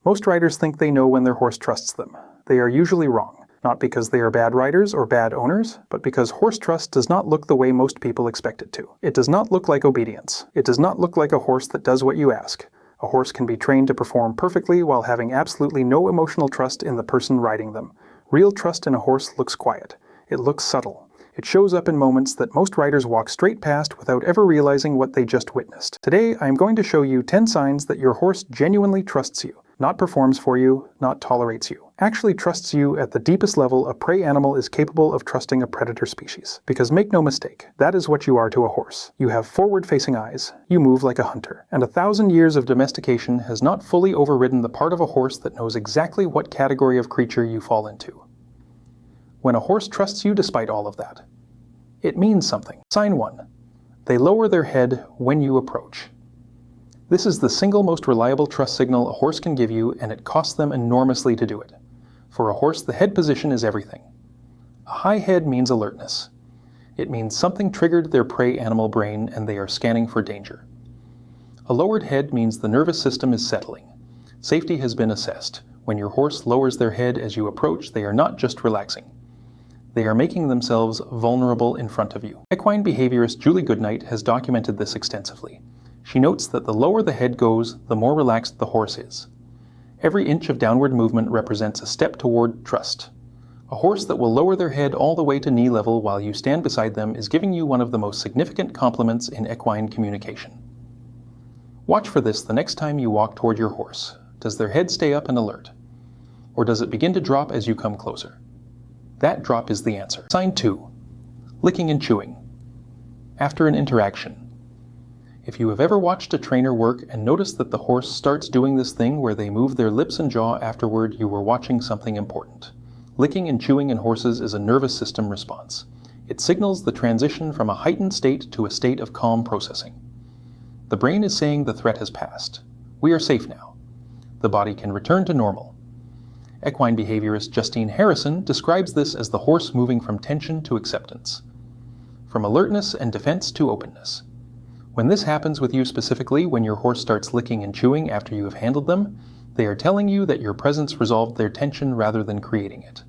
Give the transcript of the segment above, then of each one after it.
Most riders think they know when their horse trusts them. They are usually wrong, not because they are bad riders or bad owners, but because horse trust does not look the way most people expect it to. It does not look like obedience. It does not look like a horse that does what you ask. A horse can be trained to perform perfectly while having absolutely no emotional trust in the person riding them. Real trust in a horse looks quiet. It looks subtle. It shows up in moments that most riders walk straight past without ever realizing what they just witnessed. Today, I am going to show you 10 signs that your horse genuinely trusts you. Not performs for you, not tolerates you. Actually trusts you at the deepest level a prey animal is capable of trusting a predator species. Because make no mistake, that is what you are to a horse. You have forward-facing eyes. You move like a hunter. And 1,000 years of domestication has not fully overridden the part of a horse that knows exactly what category of creature you fall into. When a horse trusts you despite all of that, it means something. Sign 1. They lower their head when you approach. This is the single most reliable trust signal a horse can give you, and it costs them enormously to do it. For a horse, the head position is everything. A high head means alertness. It means something triggered their prey animal brain and they are scanning for danger. A lowered head means the nervous system is settling. Safety has been assessed. When your horse lowers their head as you approach, they are not just relaxing. They are making themselves vulnerable in front of you. Equine behaviorist Julie Goodnight has documented this extensively. She notes that the lower the head goes, the more relaxed the horse is. Every inch of downward movement represents a step toward trust. A horse that will lower their head all the way to knee level while you stand beside them is giving you one of the most significant compliments in equine communication. Watch for this the next time you walk toward your horse. Does their head stay up and alert? Or does it begin to drop as you come closer? That drop is the answer. Sign 2. Licking and chewing. After an interaction. If you have ever watched a trainer work and noticed that the horse starts doing this thing where they move their lips and jaw afterward, you were watching something important. Licking and chewing in horses is a nervous system response. It signals the transition from a heightened state to a state of calm processing. The brain is saying the threat has passed. We are safe now. The body can return to normal. Equine behaviorist Justine Harrison describes this as the horse moving from tension to acceptance, from alertness and defense to openness. When this happens with you specifically, when your horse starts licking and chewing after you have handled them, they are telling you that your presence resolved their tension rather than creating it.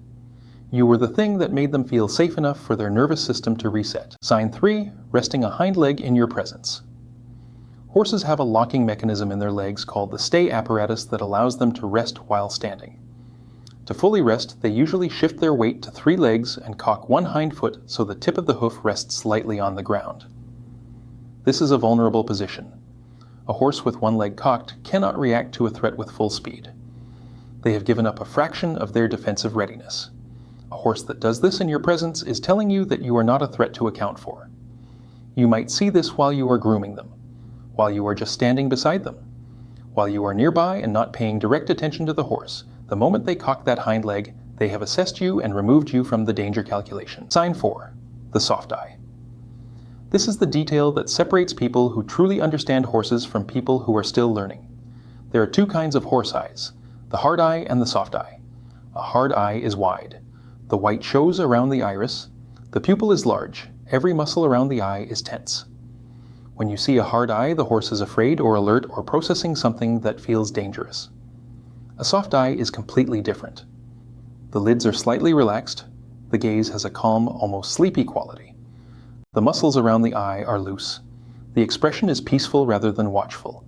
You were the thing that made them feel safe enough for their nervous system to reset. Sign 3. Resting a hind leg in your presence. Horses have a locking mechanism in their legs called the stay apparatus that allows them to rest while standing. To fully rest, they usually shift their weight to 3 legs and cock one hind foot so the tip of the hoof rests lightly on the ground. This is a vulnerable position. A horse with one leg cocked cannot react to a threat with full speed. They have given up a fraction of their defensive readiness. A horse that does this in your presence is telling you that you are not a threat to account for. You might see this while you are grooming them, while you are just standing beside them, while you are nearby and not paying direct attention to the horse. The moment they cock that hind leg, they have assessed you and removed you from the danger calculation. Sign 4. The soft eye. This is the detail that separates people who truly understand horses from people who are still learning. There are 2 kinds of horse eyes, the hard eye and the soft eye. A hard eye is wide. The white shows around the iris. The pupil is large. Every muscle around the eye is tense. When you see a hard eye, the horse is afraid or alert or processing something that feels dangerous. A soft eye is completely different. The lids are slightly relaxed. The gaze has a calm, almost sleepy quality. The muscles around the eye are loose. The expression is peaceful rather than watchful.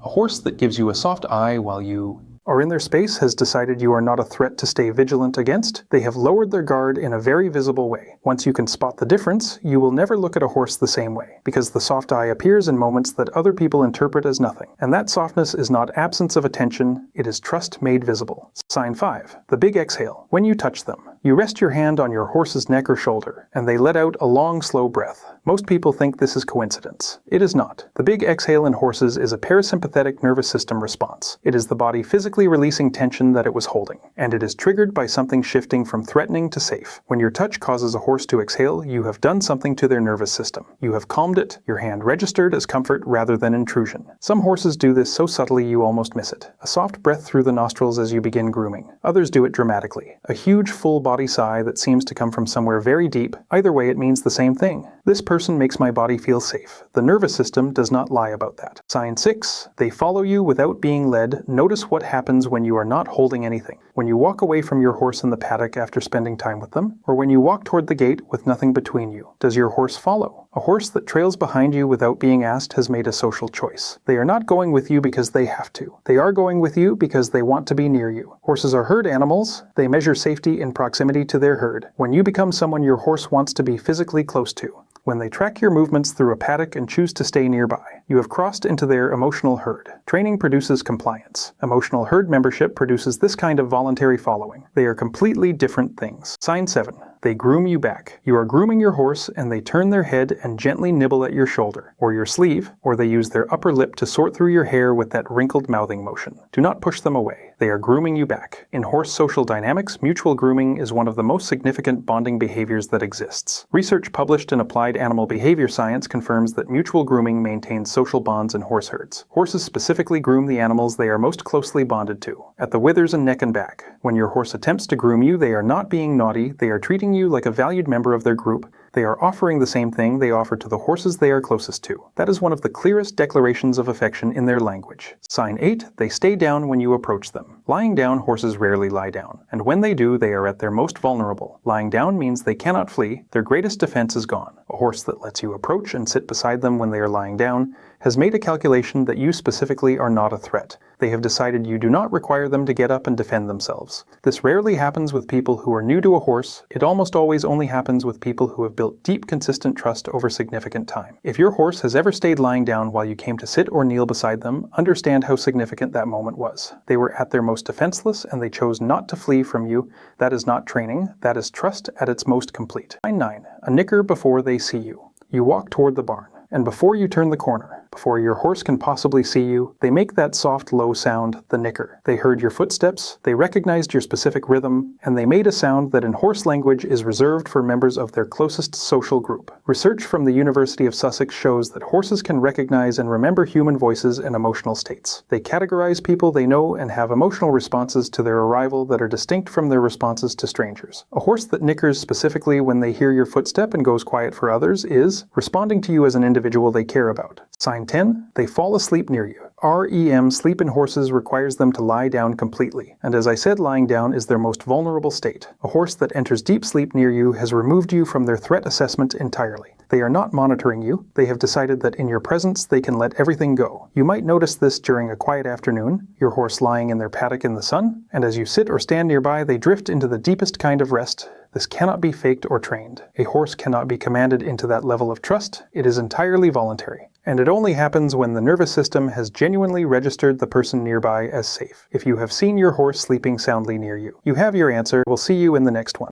A horse that gives you a soft eye while you are in their space has decided you are not a threat to stay vigilant against. They have lowered their guard in a very visible way. Once you can spot the difference, you will never look at a horse the same way, because the soft eye appears in moments that other people interpret as nothing. And that softness is not absence of attention, it is trust made visible. Sign 5. The big exhale. When you touch them, you rest your hand on your horse's neck or shoulder, and they let out a long, slow breath. Most people think this is coincidence. It is not. The big exhale in horses is a parasympathetic nervous system response. It is the body physically releasing tension that it was holding, and it is triggered by something shifting from threatening to safe. When your touch causes a horse to exhale, you have done something to their nervous system. You have calmed it, your hand registered as comfort rather than intrusion. Some horses do this so subtly you almost miss it. A soft breath through the nostrils as you begin grooming. Others do it dramatically. A huge full body sigh that seems to come from somewhere very deep. Either way, it means the same thing. This person makes my body feel safe. The nervous system does not lie about that. Sign 6. They follow you without being led. Notice what happens when you are not holding anything. When you walk away from your horse in the paddock after spending time with them, or when you walk toward the gate with nothing between you. Does your horse follow? A horse that trails behind you without being asked has made a social choice. They are not going with you because they have to. They are going with you because they want to be near you. Horses are herd animals. They measure safety in proximity to their herd. When you become someone your horse wants to be physically close to, when they track your movements through a paddock and choose to stay nearby, you have crossed into their emotional herd. Training produces compliance. Emotional herd membership produces this kind of voluntary following. They are completely different things. Sign 7. They groom you back. You are grooming your horse and they turn their head and gently nibble at your shoulder, or your sleeve, or they use their upper lip to sort through your hair with that wrinkled mouthing motion. Do not push them away. They are grooming you back. In horse social dynamics, mutual grooming is one of the most significant bonding behaviors that exists. Research published in Applied Animal Behavior Science confirms that mutual grooming maintains social bonds in horse herds. Horses specifically groom the animals they are most closely bonded to, at the withers and neck and back. When your horse attempts to groom you, they are not being naughty, they are treating you like a valued member of their group. They are offering the same thing they offer to the horses they are closest to. That is one of the clearest declarations of affection in their language. Sign 8. They stay down when you approach them. Lying down, horses rarely lie down, and when they do, they are at their most vulnerable. Lying down means they cannot flee. Their greatest defense is gone. A horse that lets you approach and sit beside them when they are lying down has made a calculation that you specifically are not a threat. They have decided you do not require them to get up and defend themselves. This rarely happens with people who are new to a horse. It almost always only happens with people who have built deep, consistent trust over significant time. If your horse has ever stayed lying down while you came to sit or kneel beside them, understand how significant that moment was. They were at their most defenseless and they chose not to flee from you. That is not training. That is trust at its most complete. Sign 9. A nicker before they see you. You walk toward the barn, and before you turn the corner, before your horse can possibly see you, they make that soft, low sound, the nicker. They heard your footsteps, they recognized your specific rhythm, and they made a sound that in horse language is reserved for members of their closest social group. Research from the University of Sussex shows that horses can recognize and remember human voices and emotional states. They categorize people they know and have emotional responses to their arrival that are distinct from their responses to strangers. A horse that nickers specifically when they hear your footstep and goes quiet for others is responding to you as an individual they care about. Sign 10. They fall asleep near you. REM sleep in horses requires them to lie down completely, and as I said, lying down is their most vulnerable state. A horse that enters deep sleep near you has removed you from their threat assessment entirely. They are not monitoring you. They have decided that in your presence they can let everything go. You might notice this during a quiet afternoon, your horse lying in their paddock in the sun, and as you sit or stand nearby they drift into the deepest kind of rest. This cannot be faked or trained. A horse cannot be commanded into that level of trust. It is entirely voluntary. And it only happens when the nervous system has genuinely registered the person nearby as safe. If you have seen your horse sleeping soundly near you, you have your answer. We'll see you in the next one.